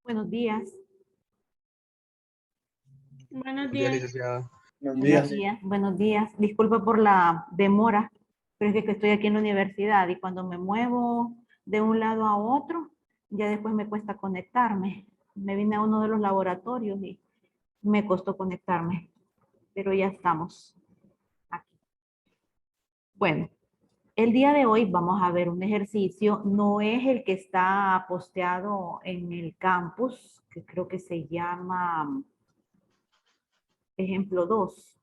Buenos días. Buenos Buen día, días. licenciada. Buenos Buenos días. días. Buenos días. Disculpa por la demora, pero es que estoy aquí en la universidad y cuando me muevo de un lado a otro, ya después me cuesta conectarme. Me vine a uno de los laboratorios y me costó conectarme, pero ya estamos aquí. Bueno, el día de hoy vamos a ver un ejercicio, no es el que está posteado en el campus, que creo que se llama ejemplo 2.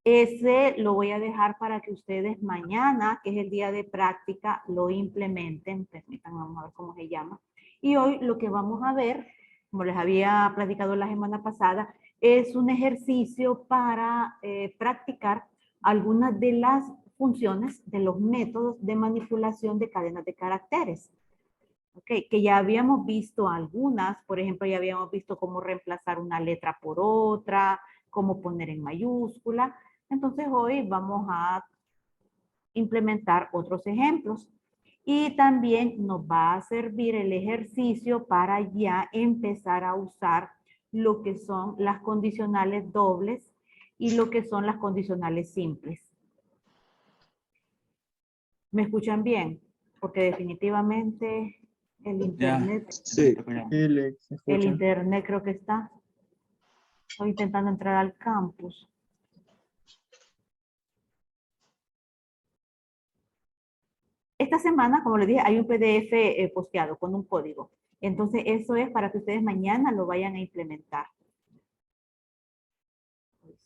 Ese lo voy a dejar para que ustedes mañana, que es el día de práctica, lo implementen. Permítanme, vamos a ver cómo se llama. Y hoy lo que vamos a ver, como les había platicado la semana pasada, es un ejercicio para practicar algunas de las funciones de los métodos de manipulación de cadenas de caracteres. Okay, que ya habíamos visto algunas, por ejemplo, ya habíamos visto cómo reemplazar una letra por otra, cómo poner en mayúscula. Entonces hoy vamos a implementar otros ejemplos. Y también nos va a servir el ejercicio para ya empezar a usar lo que son las condicionales dobles y lo que son las condicionales simples. ¿Me escuchan bien? Porque definitivamente el internet, Sí. el internet creo que está. Estoy intentando entrar al campus. Esta semana, como les dije, hay un PDF posteado con un código. Entonces, eso es para que ustedes mañana lo vayan a implementar.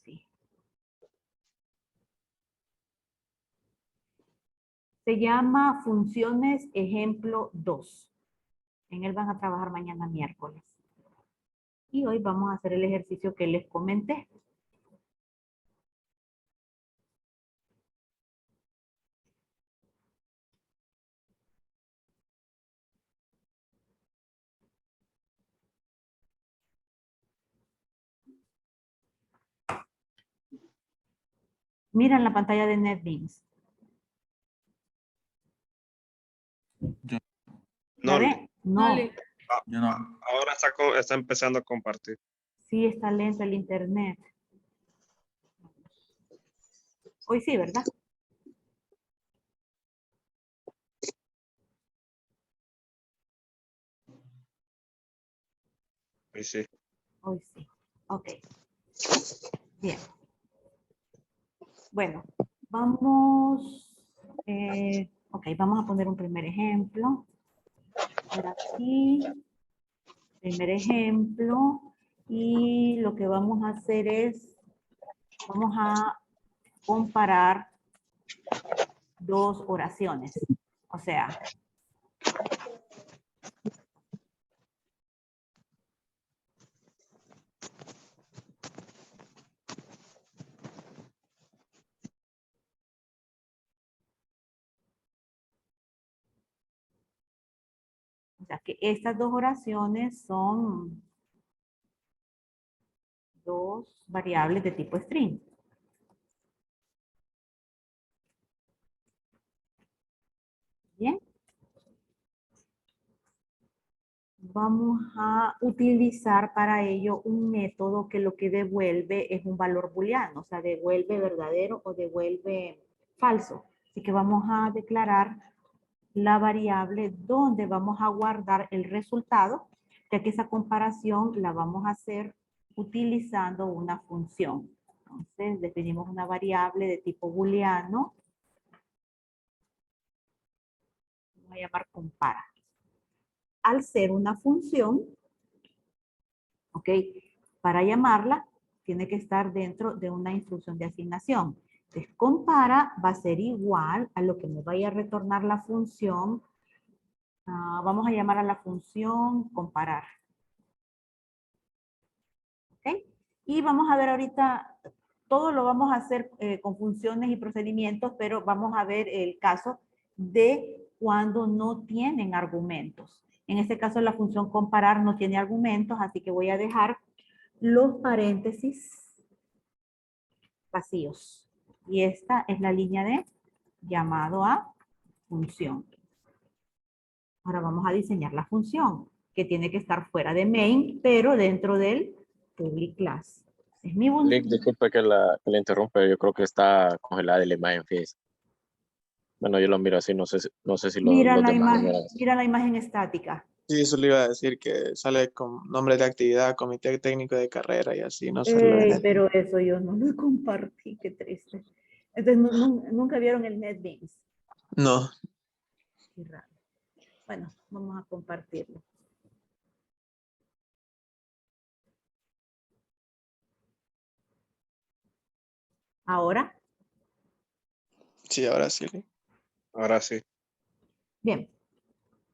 Sí. Se llama Funciones Ejemplo 2. En él van a trabajar mañana miércoles. Y hoy vamos a hacer el ejercicio que les comenté. Miren la pantalla de NetBeans. No, ¿La ven? No. Vale. Yo no. ahora está empezando a compartir. Sí, está lento el internet. Hoy sí, ¿verdad? Ahí sí. Hoy sí. Ok. Bien. Bueno, vamos. Ok, vamos a poner un primer ejemplo. Por aquí. Primer ejemplo. Y lo que vamos a hacer es, vamos a comparar dos oraciones. O sea, que estas dos oraciones son dos variables de tipo string. Bien. Vamos a utilizar para ello un método que lo que devuelve es un valor booleano, o sea, devuelve verdadero o devuelve falso. Así que vamos a declarar la variable donde vamos a guardar el resultado, ya que esa comparación la vamos a hacer utilizando una función. Entonces, definimos una variable de tipo booleano. Vamos a llamar compara. Al ser una función, ¿ok? Para llamarla, tiene que estar dentro de una instrucción de asignación. Entonces, compara va a ser igual a lo que me vaya a retornar la función. Vamos a llamar a la función comparar. ¿Ok? Y vamos a ver ahorita, todo lo vamos a hacer con funciones y procedimientos, pero vamos a ver el caso de cuando no tienen argumentos. En este caso, la función comparar no tiene argumentos, así que voy a dejar los paréntesis vacíos. Y esta es la línea de llamado a función. Ahora vamos a diseñar la función. que tiene que estar fuera de main, pero dentro del public class. Es mi Lick, disculpe que la interrumpe, yo creo que está congelada la imagen, fíjese. Bueno, yo lo miro así, no sé si Mira los la demás lo imagen, miran así. mira la imagen estática. Sí, eso le iba a decir que sale con nombre de actividad, comité técnico de carrera y así, no sale. Pero eso yo no lo compartí, qué triste. Entonces, nunca vieron el NetBeans. No, Qué raro. Bueno, vamos a compartirlo. Ahora, sí, ahora sí. Ahora sí. bien.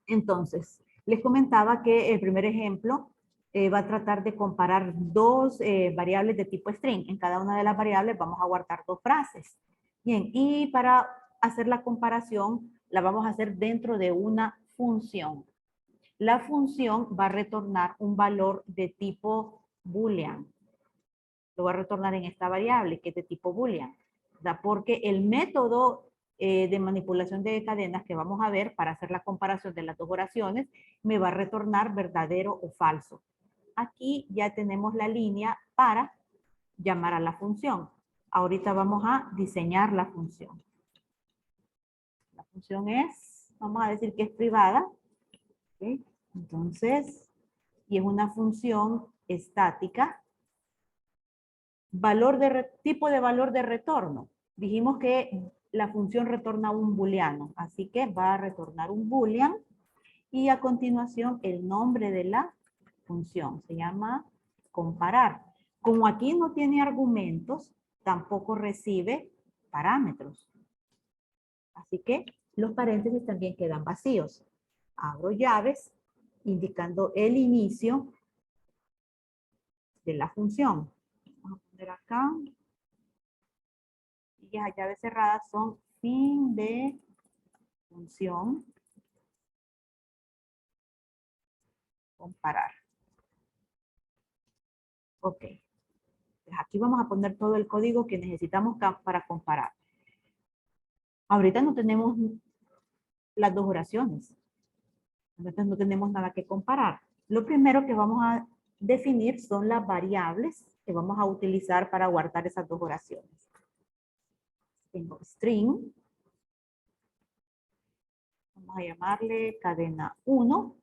Entonces, les comentaba que el primer ejemplo va a tratar de comparar dos variables de tipo string. En cada una de las variables vamos a guardar dos frases. Bien, y para hacer la comparación, la vamos a hacer dentro de una función. La función va a retornar un valor de tipo boolean. Lo va a retornar en esta variable que es de tipo boolean, ¿verdad? Porque el método de manipulación de cadenas que vamos a ver para hacer la comparación de las dos oraciones me va a retornar verdadero o falso. Aquí ya tenemos la línea para llamar a la función. Ahorita vamos a diseñar la función. La función es, vamos a decir que es privada. ¿Okay? Entonces, y es una función estática. Tipo de valor de retorno. Dijimos que la función retorna un booleano, así que va a retornar un boolean y a continuación el nombre de la función se llama comparar. Como aquí no tiene argumentos, tampoco recibe parámetros. Así que los paréntesis también quedan vacíos. Abro llaves indicando el inicio de la función. Vamos a poner acá. Y las llaves cerradas son fin de función. Comparar. Ok. Pues aquí vamos a poner todo el código que necesitamos para comparar. Ahorita no tenemos las dos oraciones. Entonces no tenemos nada que comparar. Lo primero que vamos a definir son las variables que vamos a utilizar para guardar esas dos oraciones. Tengo string. Vamos a llamarle cadena 1.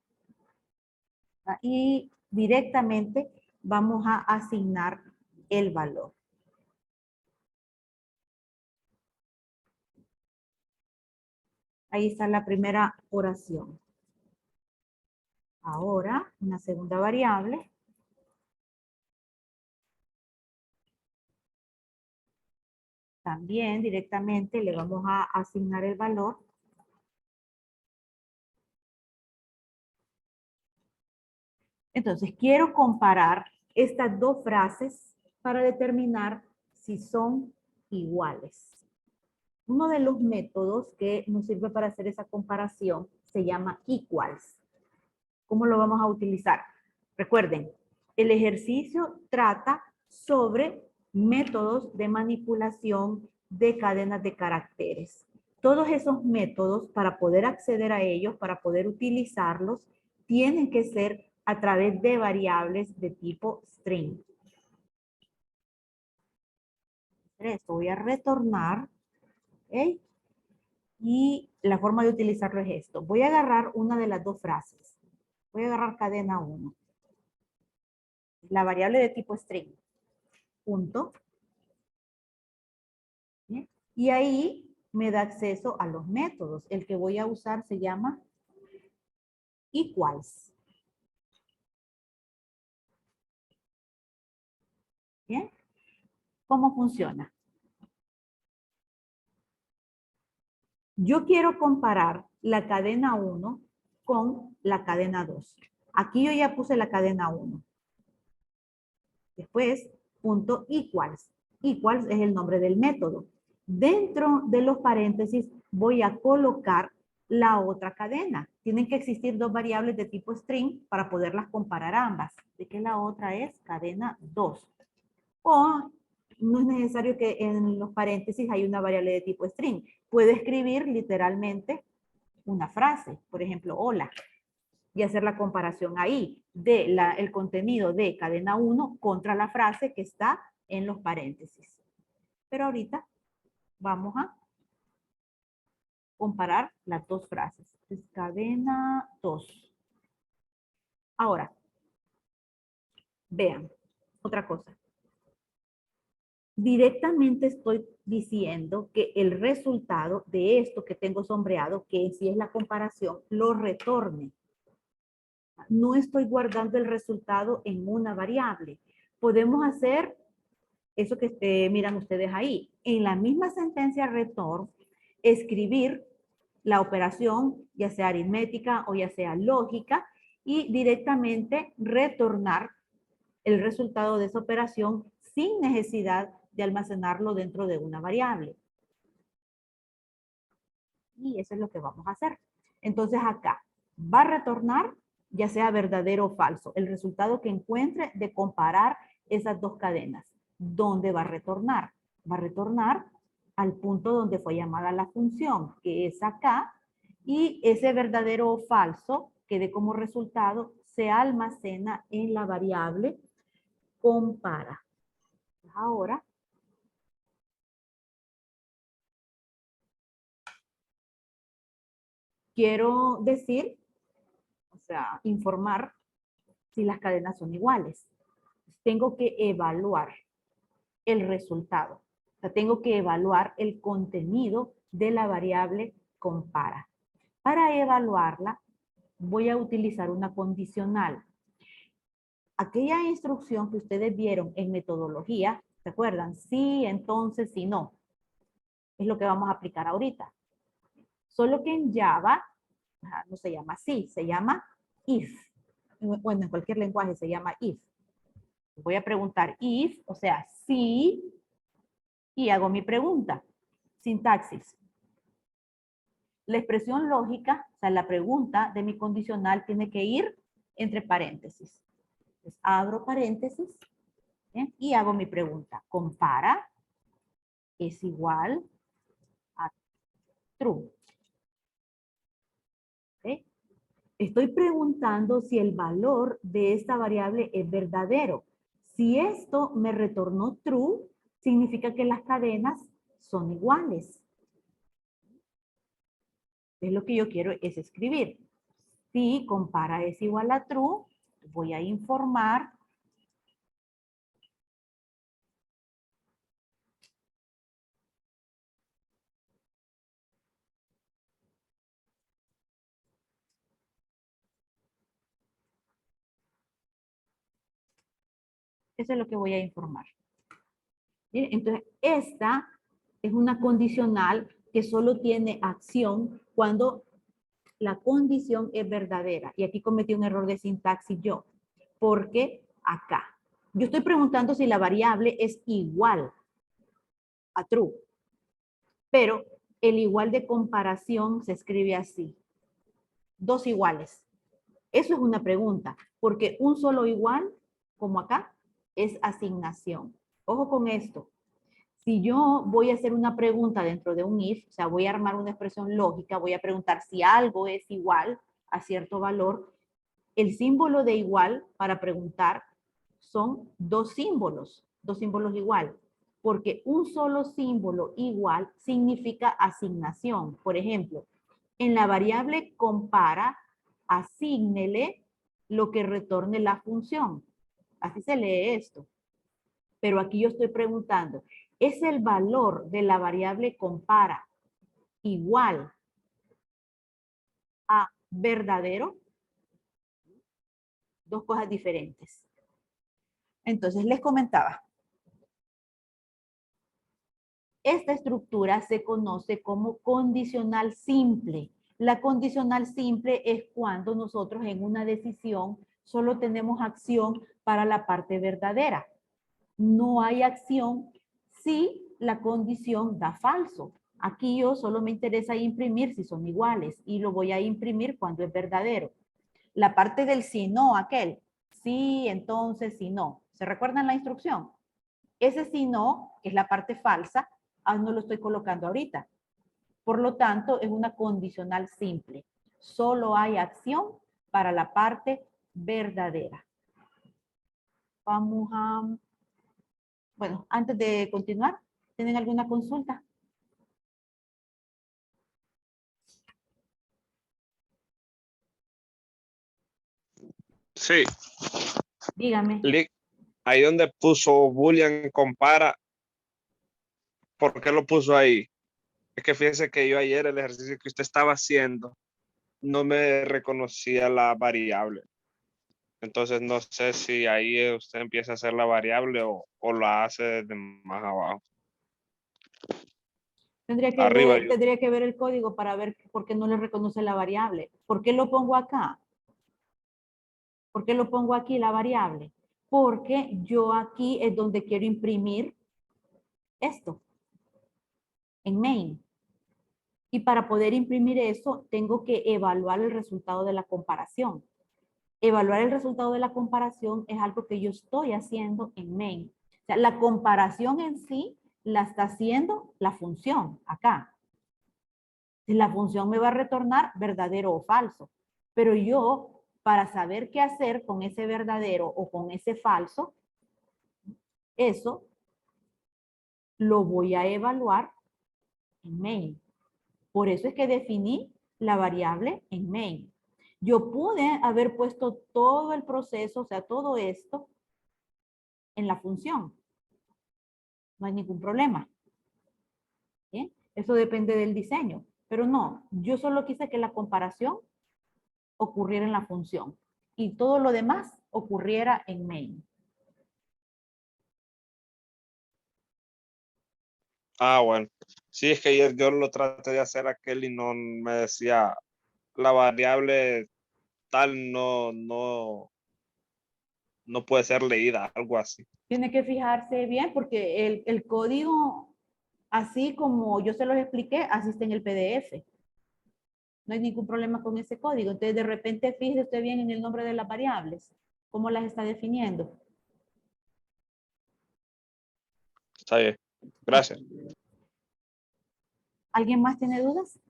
Y directamente vamos a asignar el valor. Ahí está la primera oración. Ahora, una segunda variable. También directamente le vamos a asignar el valor. Entonces, quiero comparar estas dos frases para determinar si son iguales. Uno de los métodos que nos sirve para hacer esa comparación se llama equals. ¿Cómo lo vamos a utilizar? Recuerden, el ejercicio trata sobre métodos de manipulación de cadenas de caracteres. Todos esos métodos, para poder acceder a ellos, para poder utilizarlos, tienen que ser a través de variables de tipo string. Esto voy a retornar. ¿Okay? Y la forma de utilizarlo es esto. Voy a agarrar una de las dos frases. Voy a agarrar cadena 1. La variable de tipo string. Punto. ¿Bien? Y ahí me da acceso a los métodos. El que voy a usar se llama equals. ¿Bien? ¿Cómo funciona? Yo quiero comparar la cadena 1 con la cadena 2. Aquí yo ya puse la cadena 1. Después, punto equals. Equals es el nombre del método. Dentro de los paréntesis voy a colocar la otra cadena. Tienen que existir dos variables de tipo string para poderlas comparar ambas. De que la otra es cadena 2. O no es necesario que en los paréntesis haya una variable de tipo string. Puedo escribir literalmente una frase. Por ejemplo, hola. y hacer la comparación ahí de el contenido de cadena 1 contra la frase que está en los paréntesis. Pero ahorita vamos a comparar las dos frases. Entonces, cadena 2. Ahora, vean, otra cosa. Directamente estoy diciendo que el resultado de esto que tengo sombreado, que si es la comparación, lo retorne. No estoy guardando el resultado en una variable. Podemos hacer eso que miran ustedes ahí. En la misma sentencia return, escribir la operación, ya sea aritmética o ya sea lógica, y directamente retornar el resultado de esa operación sin necesidad de almacenarlo dentro de una variable. Y eso es lo que vamos a hacer. Entonces acá va a retornar ya sea verdadero o falso, el resultado que encuentre de comparar esas dos cadenas. ¿Dónde va a retornar? Va a retornar al punto donde fue llamada la función, que es acá, y ese verdadero o falso que dé como resultado se almacena en la variable compara. Ahora, quiero decir, o sea, informar si las cadenas son iguales. Tengo que evaluar el resultado. O sea, tengo que evaluar el contenido de la variable compara. Para evaluarla, voy a utilizar una condicional. Aquella instrucción que ustedes vieron en metodología, ¿se acuerdan? Sí, entonces, si no. Es lo que vamos a aplicar ahorita. Solo que en Java no se llama así, se llama if. Bueno, en cualquier lenguaje se llama if. Voy a preguntar if, o sea, si, y hago mi pregunta. Sintaxis. La expresión lógica, o sea, la pregunta de mi condicional tiene que ir entre paréntesis. Entonces, abro paréntesis y hago mi pregunta. Compara es igual a true. ¿Okay? Estoy preguntando si el valor de esta variable es verdadero. Si esto me retornó true, significa que las cadenas son iguales. Es lo que yo quiero es escribir. Si compara es igual a true, voy a informar eso es lo que voy a informar. ¿Bien? Entonces, esta es una condicional que solo tiene acción cuando la condición es verdadera. Y aquí cometí un error de sintaxis yo, porque acá yo estoy preguntando si la variable es igual a true, pero el igual de comparación se escribe así. Dos iguales. Eso es una pregunta, porque un solo igual, como acá, es asignación. Ojo con esto. Si yo voy a hacer una pregunta dentro de un if, o sea, voy a armar una expresión lógica, voy a preguntar si algo es igual a cierto valor, el símbolo de igual para preguntar son dos símbolos igual, porque un solo símbolo igual significa asignación. Por ejemplo, en la variable compara, asígnele lo que retorne la función. Así se lee esto. Pero aquí yo estoy preguntando, ¿es el valor de la variable compara igual a verdadero? Dos cosas diferentes. Entonces les comentaba. Esta estructura se conoce como condicional simple. La condicional simple es cuando nosotros en una decisión solo tenemos acción para la parte verdadera. No hay acción si la condición da falso. Aquí yo solo me interesa imprimir si son iguales y lo voy a imprimir cuando es verdadero. La parte del si no, aquel. Sí, entonces, si no. ¿Se recuerdan la instrucción? Ese si no, que es la parte falsa, no lo estoy colocando ahorita. Por lo tanto, es una condicional simple. Solo hay acción para la parte verdadera. Vamos a, bueno, antes de continuar, ¿tienen alguna consulta? Sí, Dígame. ahí donde puso Boolean compara, ¿por qué lo puso ahí? Es que fíjese que yo ayer el ejercicio que usted estaba haciendo no me reconocía la variable. Entonces no sé si ahí usted empieza a hacer la variable o la hace desde más abajo. Arriba yo. Tendría que ver el código para ver por qué no le reconoce la variable. ¿Por qué lo pongo acá? ¿Por qué lo pongo aquí la variable? Porque yo aquí es donde quiero imprimir esto, en main. Y para poder imprimir eso, tengo que evaluar el resultado de la comparación. Evaluar el resultado de la comparación es algo que yo estoy haciendo en main. O sea, la comparación en sí la está haciendo la función acá. La función me va a retornar verdadero o falso. Pero yo, para saber qué hacer con ese verdadero o con ese falso, eso lo voy a evaluar en main. Por eso es que definí la variable en main. Yo pude haber puesto todo el proceso, o sea, todo esto en la función. No hay ningún problema. ¿Bien? Eso depende del diseño. Pero no, yo solo quise que la comparación ocurriera en la función y todo lo demás ocurriera en main. Ah, bueno. Sí, es que ayer yo lo traté de hacer aquel y no me decía la variable tal no puede ser leída, algo así. Tiene que fijarse bien porque el código, así como yo se los expliqué, así está en el PDF. No hay ningún problema con ese código. Entonces, de repente, fíjese usted bien en el nombre de las variables. ¿Cómo las está definiendo? Está bien. Gracias. ¿Alguien más tiene dudas?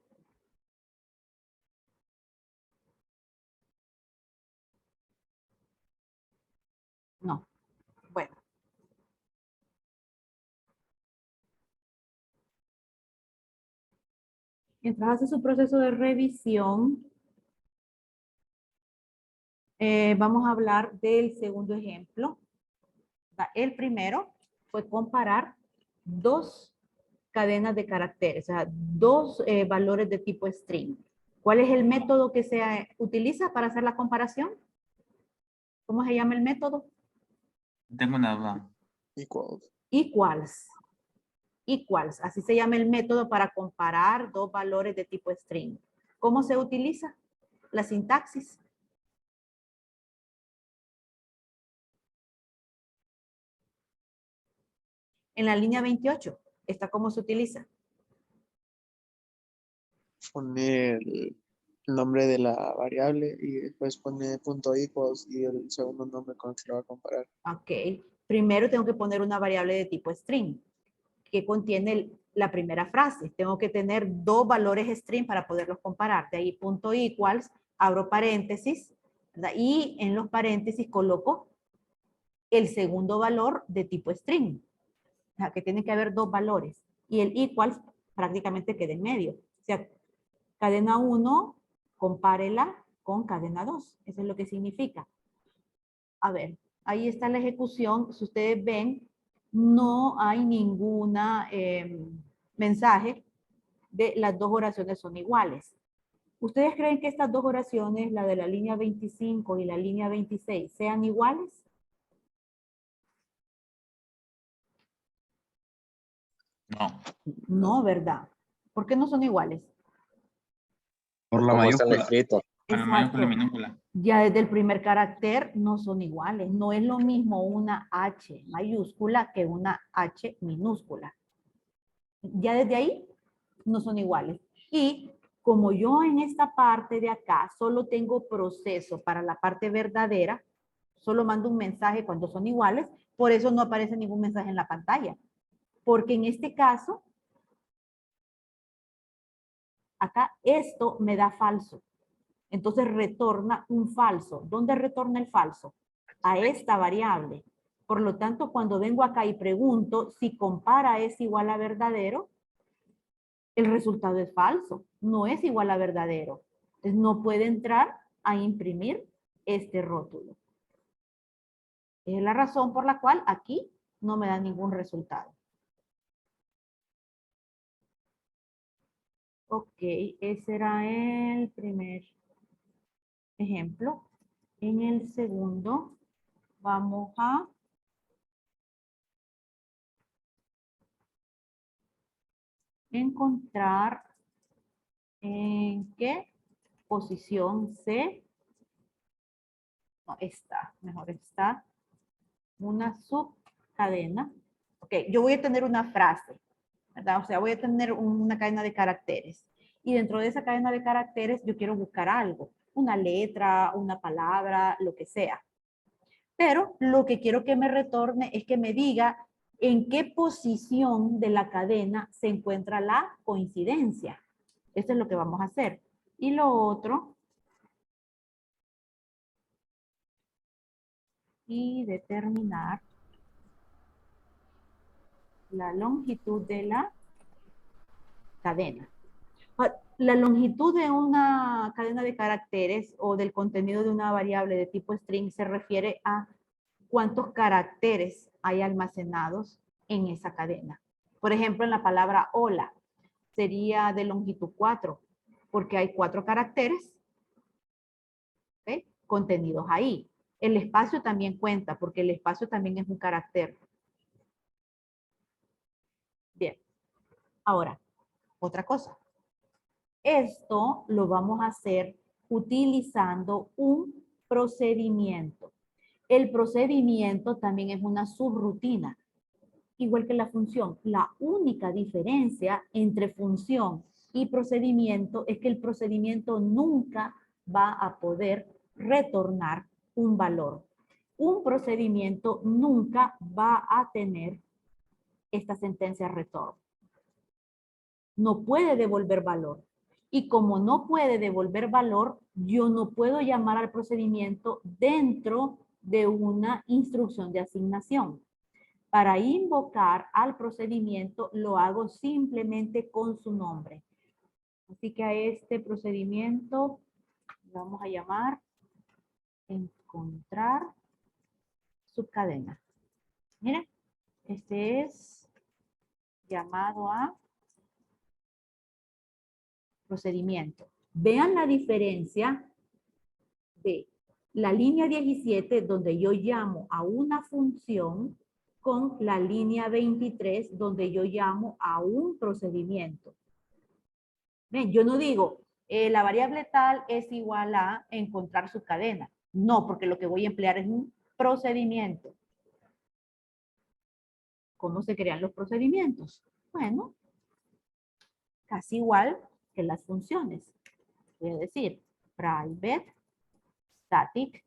No. Bueno. Mientras hace su proceso de revisión, vamos a hablar del segundo ejemplo. El primero fue comparar dos cadenas de caracteres, o sea, dos valores de tipo string. ¿Cuál es el método que se utiliza para hacer la comparación? ¿Cómo se llama el método? Tengo una duda. Equals. Equals. Equals, así se llama el método para comparar dos valores de tipo string. ¿Cómo se utiliza? La sintaxis. En la línea 28, ¿está cómo se utiliza? Pone el nombre de la variable y después pone punto equals y el segundo nombre con el que lo va a comparar. Ok. Primero tengo que poner una variable de tipo string que contiene la primera frase. Tengo que tener dos valores string para poderlos comparar. De ahí punto equals, abro paréntesis, ¿verdad? Y en los paréntesis coloco el segundo valor de tipo string. O sea, que tiene que haber dos valores. Y el equals prácticamente queda en medio. O sea, cadena 1, compárela con cadena 2. Eso es lo que significa. A ver, ahí está la ejecución. Si ustedes ven, no hay ninguna mensaje de las dos oraciones son iguales. ¿Ustedes creen que estas dos oraciones, la de la línea 25 y la línea 26, sean iguales? No. No, ¿verdad? ¿Por qué no son iguales? Por la ¿Cómo están mayúscula. escritos? Para mayúscula y Exacto. minúscula. Ya desde el primer carácter no son iguales. No es lo mismo una H mayúscula que una H minúscula. Ya desde ahí no son iguales. Y como yo en esta parte de acá solo tengo proceso para la parte verdadera, solo mando un mensaje cuando son iguales, por eso no aparece ningún mensaje en la pantalla. Porque en este caso, acá esto me da falso. Entonces retorna un falso. ¿Dónde retorna el falso? A esta variable. Por lo tanto, cuando vengo acá y pregunto si compara es igual a verdadero, el resultado es falso. No es igual a verdadero. Entonces no puede entrar a imprimir este rótulo. Es la razón por la cual aquí no me da ningún resultado. Ok, ese era el primer ejemplo. En el segundo, vamos a encontrar en qué posición mejor está una subcadena. Ok, yo voy a tener una frase, ¿verdad? O sea, voy a tener una cadena de caracteres. Y dentro de esa cadena de caracteres yo quiero buscar algo, una letra, una palabra, lo que sea. Pero lo que quiero que me retorne es que me diga en qué posición de la cadena se encuentra la coincidencia. Esto es lo que vamos a hacer. Y lo otro, y determinar la longitud de la cadena. La longitud de una cadena de caracteres o del contenido de una variable de tipo string se refiere a cuántos caracteres hay almacenados en esa cadena. Por ejemplo, en la palabra hola sería de longitud 4, porque hay 4 caracteres, ¿okay?, contenidos ahí. El espacio también cuenta, porque el espacio también es un carácter. Bien. Ahora, otra cosa. Esto lo vamos a hacer utilizando un procedimiento. El procedimiento también es una subrutina, igual que la función. La única diferencia entre función y procedimiento es que el procedimiento nunca va a poder retornar un valor. Un procedimiento nunca va a tener esta sentencia retorno. No puede devolver valor. Y como no puede devolver valor, yo no puedo llamar al procedimiento dentro de una instrucción de asignación. Para invocar al procedimiento lo hago simplemente con su nombre. Así que a este procedimiento vamos a llamar encontrar subcadena. Miren, este es llamado a procedimiento. Vean la diferencia de la línea 17, donde yo llamo a una función, con la línea 23, donde yo llamo a un procedimiento. Ven, yo no digo, la variable tal es igual a encontrar su cadena. No, porque lo que voy a emplear es un procedimiento. ¿Cómo se crean los procedimientos? Bueno, casi igual que las funciones. Voy a decir private, static,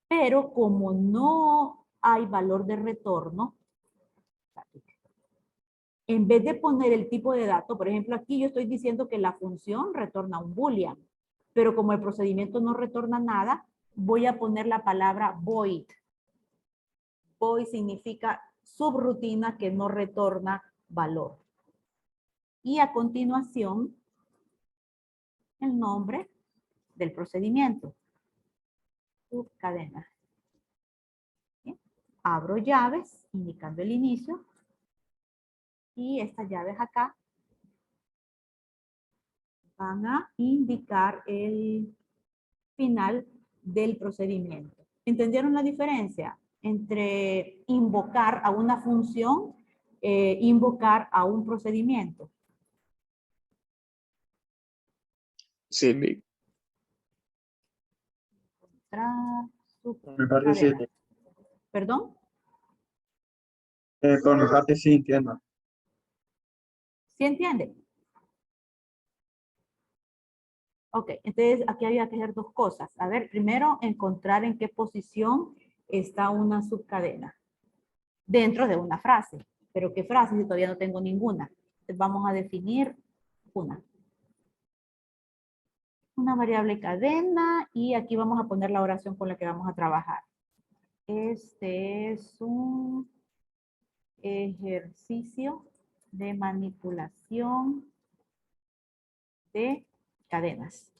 pero como no hay valor de retorno, static, en vez de poner el tipo de dato, por ejemplo, aquí yo estoy diciendo que la función retorna un boolean, pero como el procedimiento no retorna nada, voy a poner la palabra void. Void significa subrutina que no retorna valor. Y a continuación, el nombre del procedimiento. Subcadena. ¿Bien? Abro llaves, indicando el inicio. Y estas llaves acá van a indicar el final del procedimiento. ¿Entendieron la diferencia entre invocar a una función e invocar a un procedimiento? Sí, me parece. ¿Perdón? Por mi parte sí entiendo. ¿Sí entiende? Ok, entonces aquí había que hacer dos cosas. A ver, primero encontrar en qué posición está una subcadena dentro de una frase. Pero ¿qué frase si todavía no tengo ninguna? Entonces vamos a definir una. una variable cadena y aquí vamos a poner la oración con la que vamos a trabajar. Este es un ejercicio de manipulación de cadenas.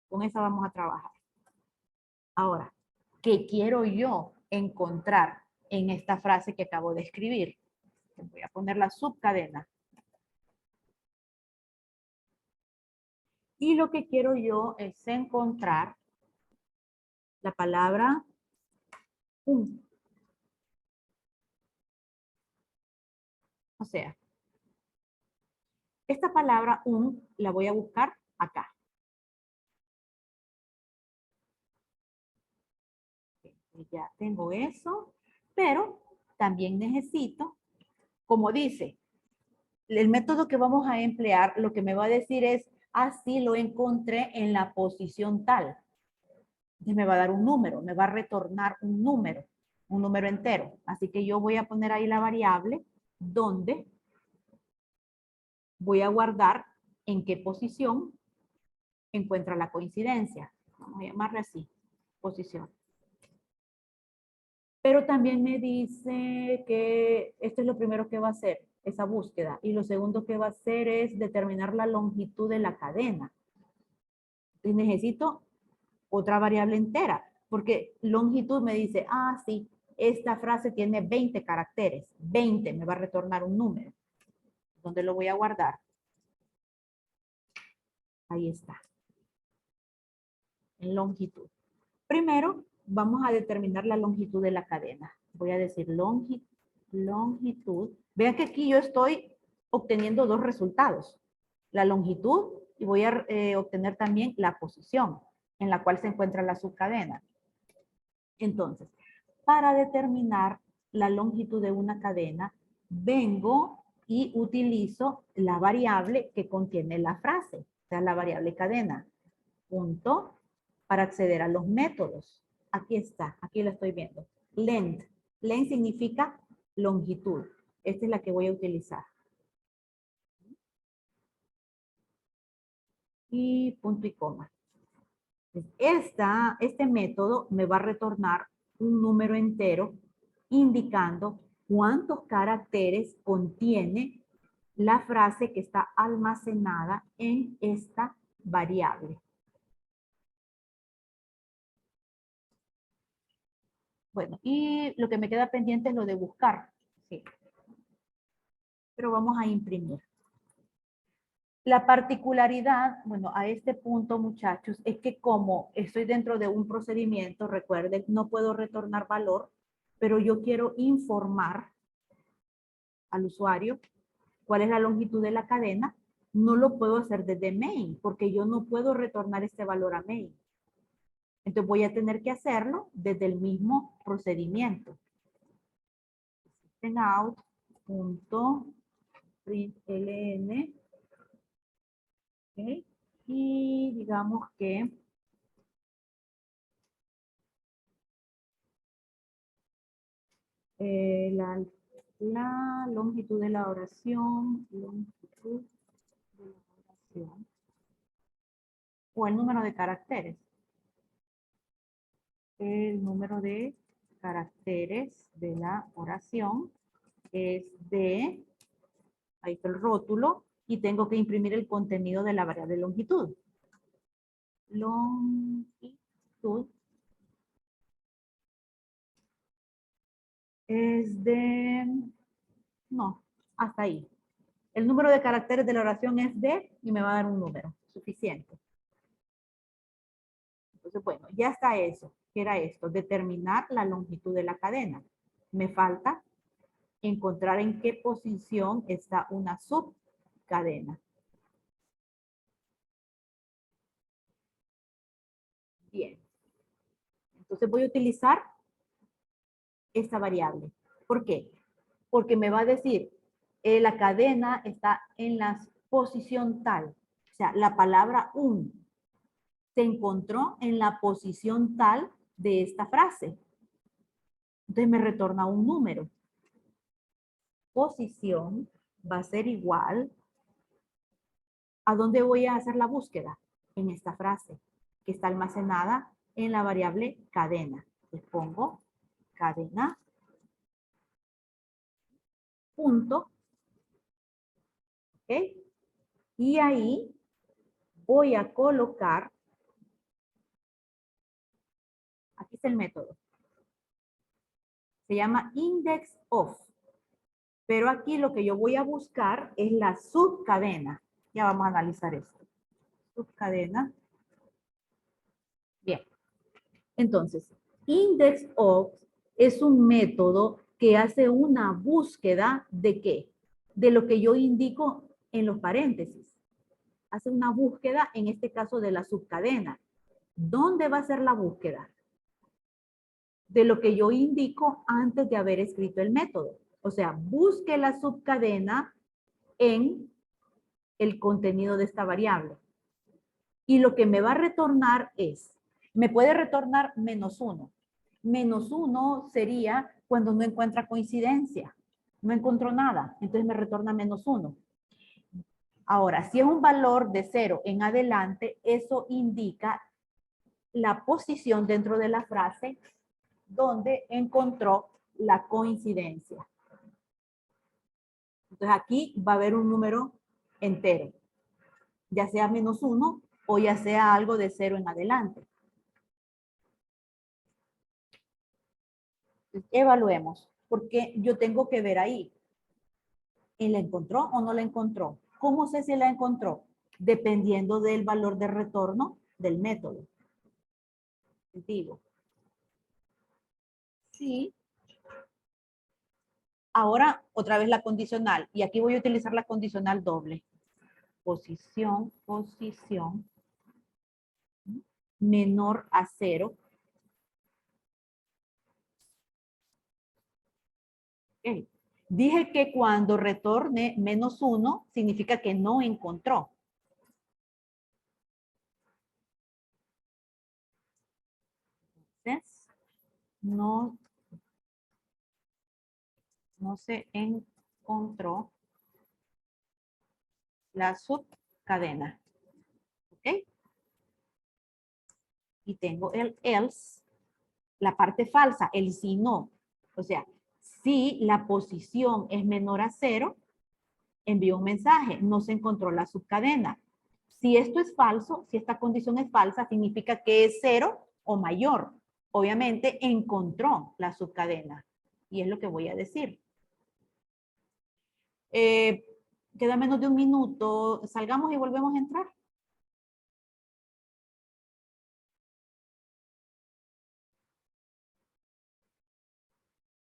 Con eso vamos a trabajar. Ahora, ¿qué quiero yo encontrar en esta frase que acabo de escribir? Voy a poner la subcadena. Y lo que quiero yo es encontrar la palabra un. O sea, esta palabra un la voy a buscar acá. Ya tengo eso, pero también necesito, como dice, el método que vamos a emplear, lo que me va a decir es, así lo encontré en la posición tal. Y me va a dar un número, me va a retornar un número entero. Así que yo voy a poner ahí la variable donde voy a guardar en qué posición encuentra la coincidencia. Vamos a llamarle así, posición. Pero también me dice que esto es lo primero que va a hacer, esa búsqueda. Y lo segundo que va a hacer es determinar la longitud de la cadena. Y necesito otra variable entera, porque longitud me dice, ah, sí, esta frase tiene 20 caracteres. 20 me va a retornar un número. ¿Dónde lo voy a guardar? Ahí está. En longitud. Primero, vamos a determinar la longitud de la cadena. Voy a decir longitud. Vean que aquí yo estoy obteniendo dos resultados. La longitud y voy a obtener también la posición en la cual se encuentra la subcadena. Entonces, para determinar la longitud de una cadena, vengo y utilizo la variable que contiene la frase, o sea, la variable cadena. Punto. Para acceder a los métodos. Aquí está, aquí lo estoy viendo. Length. Length significa longitud. Esta es la que voy a utilizar. Y punto y coma. Este método me va a retornar un número entero indicando cuántos caracteres contiene la frase que está almacenada en esta variable. Bueno, y lo que me queda pendiente es lo de buscar. Sí. Pero vamos a imprimir. La particularidad, bueno, a este punto, muchachos, es que como estoy dentro de un procedimiento, recuerden, no puedo retornar valor, pero yo quiero informar al usuario cuál es la longitud de la cadena. No lo puedo hacer desde main, porque yo no puedo retornar este valor a main. Entonces voy a tener que hacerlo desde el mismo procedimiento. Out.println. Okay. Y digamos que la longitud de la oración, o el número de caracteres. El número de caracteres de la oración es de, ahí está el rótulo, y tengo que imprimir el contenido de la variable longitud. Longitud es de, no, hasta ahí. El número de caracteres de la oración es de, y me va a dar un número, suficiente. Entonces, bueno, ya está eso. ¿Qué era esto? Determinar la longitud de la cadena. Me falta encontrar en qué posición está una subcadena. Bien. Entonces voy a utilizar esta variable. ¿Por qué? Porque me va a decir, la cadena está en la posición tal. O sea, la palabra un se encontró en la posición tal de esta frase. Entonces me retorna un número. Posición va a ser igual. ¿A dónde voy a hacer la búsqueda? en esta frase que está almacenada en la variable cadena. Les pongo cadena punto, ¿ok? Y ahí voy a colocar, aquí está el método, se llama index of, pero aquí lo que yo voy a buscar es la subcadena. Ya vamos a analizar esto. Subcadena. Bien. Entonces, index of es un método que hace una búsqueda de ¿qué? De lo que yo indico en los paréntesis. Hace una búsqueda, en este caso, de la subcadena. ¿Dónde va a ser la búsqueda? De lo que yo indico antes de haber escrito el método. O sea, busque la subcadena en el contenido de esta variable. Y lo que me va a retornar es, me puede retornar -1. -1 sería cuando no encuentra coincidencia. No encontró nada, entonces me retorna -1. Ahora, si es un valor de 0 en adelante, eso indica la posición dentro de la frase donde encontró la coincidencia. Entonces aquí va a haber un número entero, ya sea -1 o ya sea algo de 0 en adelante. Evaluemos, porque yo tengo que ver ahí. ¿Y la encontró o no la encontró? ¿Cómo sé si la encontró? Dependiendo del valor de retorno del método. Digo, sí. Ahora, otra vez la condicional. Y aquí voy a utilizar la condicional doble. Posición, menor a 0. Okay. Dije que cuando retorne -1, significa que no encontró. Entonces, no se encontró la subcadena. ¿Ok? Y tengo el else, la parte falsa, el si no. O sea, si la posición es menor a 0, envío un mensaje, no se encontró la subcadena. Si esto es falso, si esta condición es falsa, significa que es 0 o mayor. Obviamente encontró la subcadena. Y es lo que voy a decir. Queda menos de un minuto. Salgamos y volvemos a entrar.